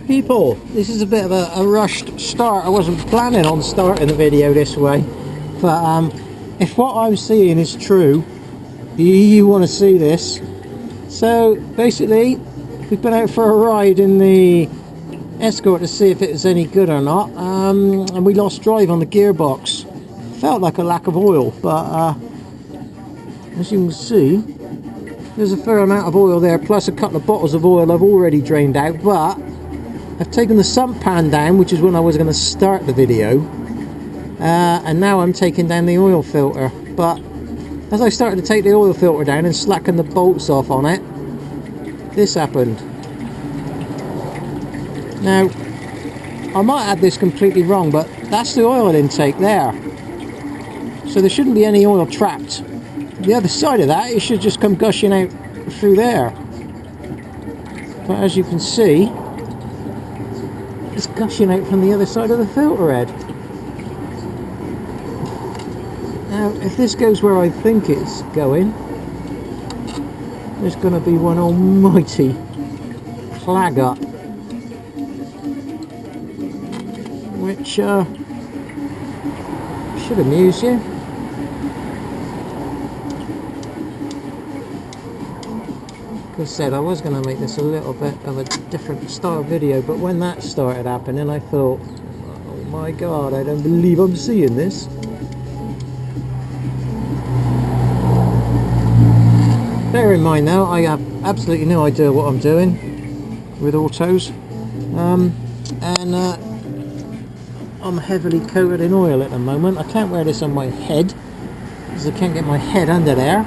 People, this is a bit of a rushed start. I wasn't planning on starting the video this way, but if what I'm seeing is true, you want to see this. So basically, we've been out for a ride in the Escort to see if it was any good or not, and we lost drive on the gearbox. Felt like a lack of oil, but as you can see, there's a fair amount of oil there, plus a couple of bottles of oil I've already drained out. But I've taken the sump pan down, which is when I was going to start the video, and now I'm taking down the oil filter. But as I started to take the oil filter down and slacken the bolts off on it, this happened. Now, I might have this completely wrong, but that's the oil intake there. So there shouldn't be any oil trapped. The other side of that, it should just come gushing out through there. But as you can see, it's gushing out from the other side of the filter head. Now, if this goes where I think it's going, there's going to be one almighty clag up, which should amuse you. Like I said, I was going to make this a little bit of a different style video, but when that started happening, I thought, oh my god, I don't believe I'm seeing this. Bear in mind now, I have absolutely no idea what I'm doing with autos, and I'm heavily coated in oil at the moment. I can't wear this on my head because I can't get my head under there.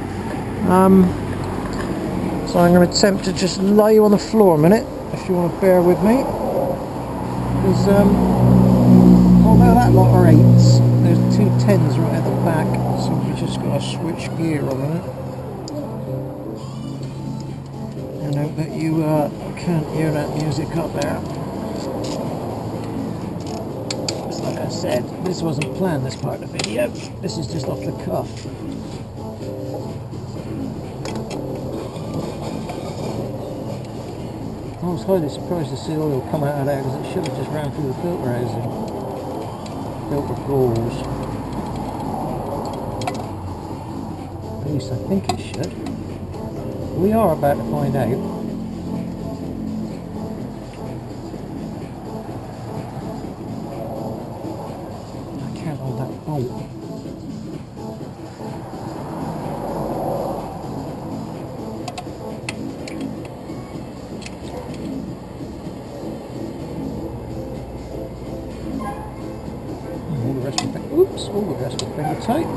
So I'm going to attempt to just lie you on the floor a minute, if you want to bear with me. Because although that lot are 8s, there's 2 10s right at the back, so we just got to switch gear on it. I know that you can't hear that music up there. Just like I said, this wasn't planned, this part of the video. This is just off the cuff. I was highly surprised to see oil come out of there, because it should have just ran through the filter housing. Filter gauze. At least I think it should. We are about to find out. I can't hold that bolt. All the rest of the finger tight.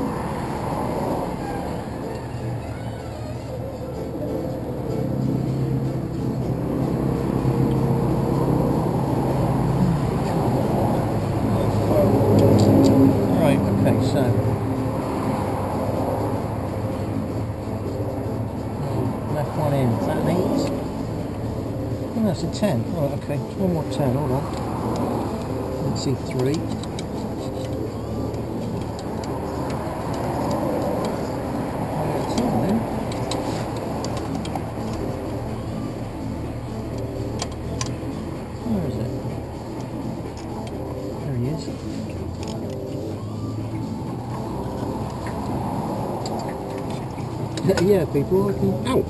So, left one in, is that an 8? Oh, that's a 10. Oh, okay, one more 10, hold on. Let's see, 3. Where is it? There he is. Yeah, people, I can. Ow!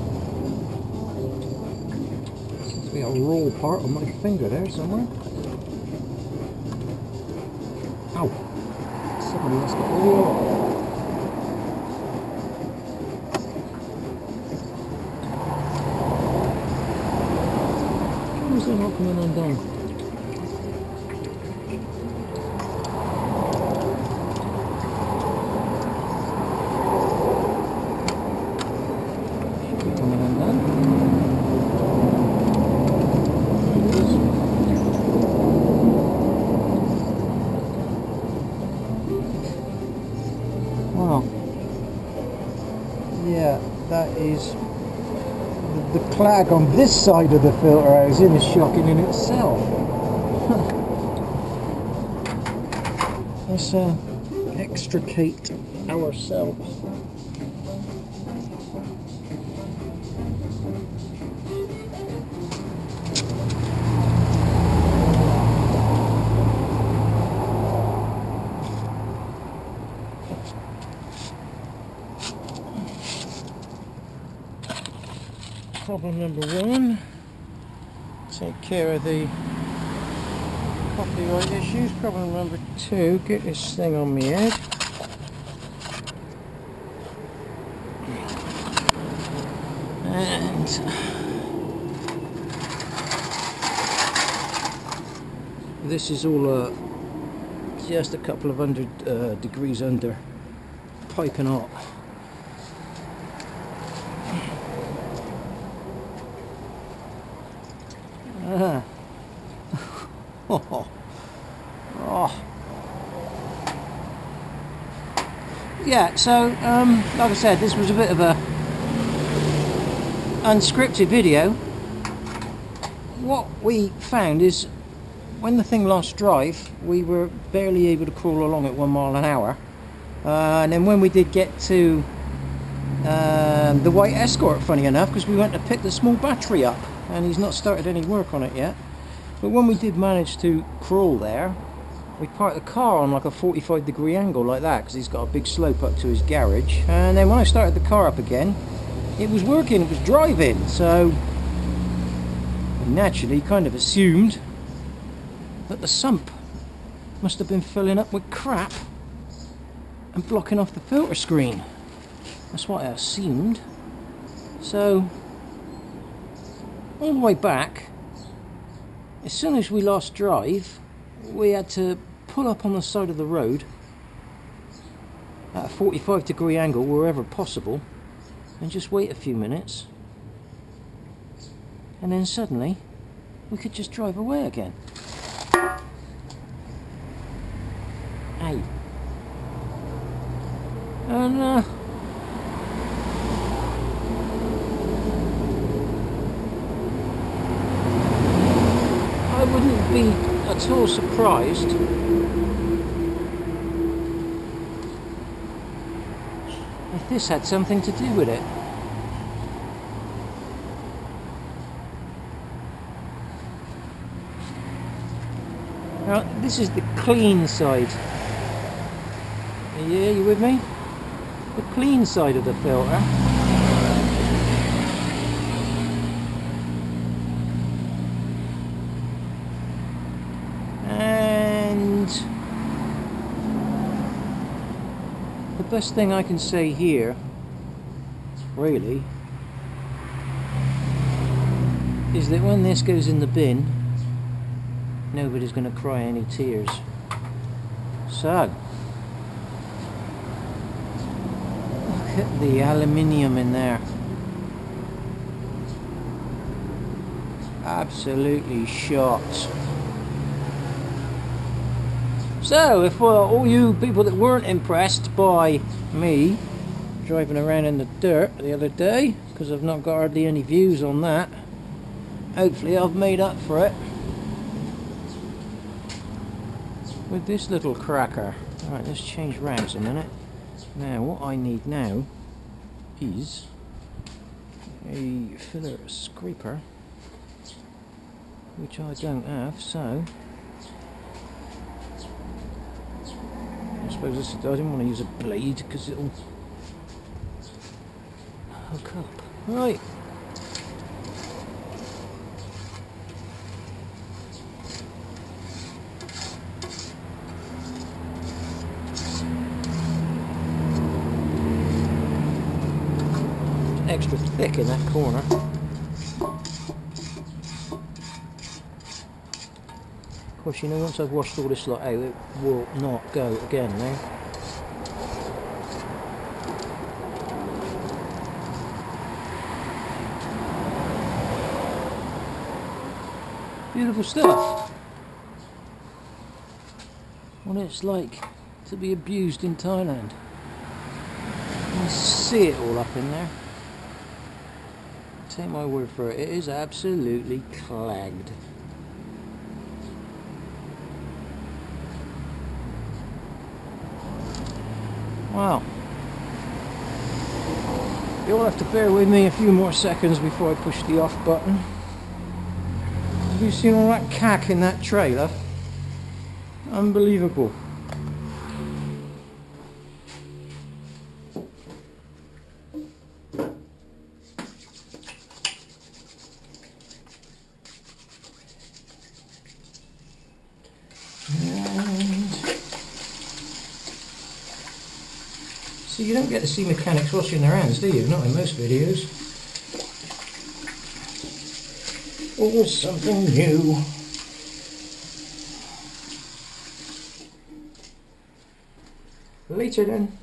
Seems to be a raw part on my finger there somewhere. Ow! Somebody else got oil. Why is that not coming undone? Wow. Yeah, that is the clag on this side of the filter housing is shocking in itself. Let's extricate ourselves. problem number one. Take care of the copyright issues. Problem number two, get this thing on my head. And this is all just a couple of hundred degrees under, piping hot. Oh. Yeah, so like I said, this was a bit of a unscripted video. What we found is when the thing lost drive, we were barely able to crawl along at 1 mile an hour, and then when we did get to the white escort, funny enough, because we went to pick the small battery up and he's not started any work on it yet, but when we did manage to crawl there, we parked the car on like a 45-degree angle like that, because he's got a big slope up to his garage, and then when I started the car up again, it was working, it was driving, so I naturally kind of assumed that the sump must have been filling up with crap and blocking off the filter screen. That's what I assumed. So all the way back, as soon as we lost drive, we had to pull up on the side of the road at a 45-degree angle wherever possible and just wait a few minutes, and then suddenly we could just drive away again. Hey. And I wouldn't be at all surprised if this had something to do with it. Now, this is the clean side. Yeah, you with me? The clean side of the filter. And the best thing I can say here, really, is that when this goes in the bin, nobody's going to cry any tears. So, look at the aluminium in there. Absolutely shot. So, if all you people that weren't impressed by me driving around in the dirt the other day, because I've not got hardly any views on that, hopefully I've made up for it with this little cracker. Alright, let's change routes a minute. Now, what I need now is a filler scraper, which I don't have, so I suppose this, I didn't want to use a blade because it'll hook up. Right. Extra thick in that corner. Of course, you know, once I've washed all this lot out, it will not go again now. Beautiful stuff. What it's like to be abused in Thailand. You can see it all up in there. Take my word for it, it is absolutely clagged. Wow. You'll have to bear with me a few more seconds before I push the off button. Have you seen all that cack in that trailer? Unbelievable. So you don't get to see mechanics washing their hands, do you? Not in most videos. Always something new. Later then.